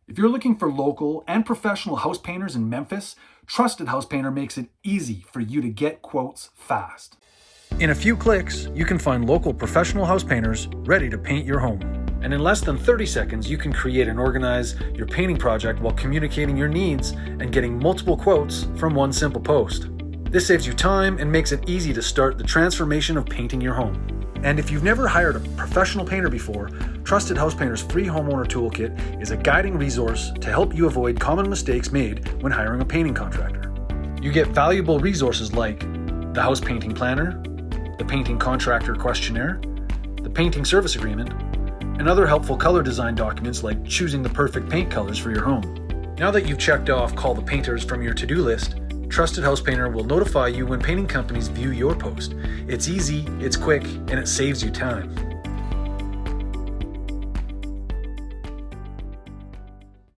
If you're looking for local and professional house painters in Memphis, Trusted House Painter makes it easy for you to get quotes fast. In a few clicks, you can find local professional house painters ready to paint your home. And in less than 30 seconds, you can create and organize your painting project while communicating your needs and getting multiple quotes from one simple post. This saves you time and makes it easy to start the transformation of painting your home. And if you've never hired a professional painter before, Trusted House Painter's free homeowner toolkit is a guiding resource to help you avoid common mistakes made when hiring a painting contractor. You get valuable resources like the house painting planner, the painting contractor questionnaire, the painting service agreement, and other helpful color design documents like choosing the perfect paint colors for your home. Now that you've checked off Call the Painters from your to-do list, Trusted House Painter will notify you when painting companies view your post. It's easy, it's quick, and it saves you time.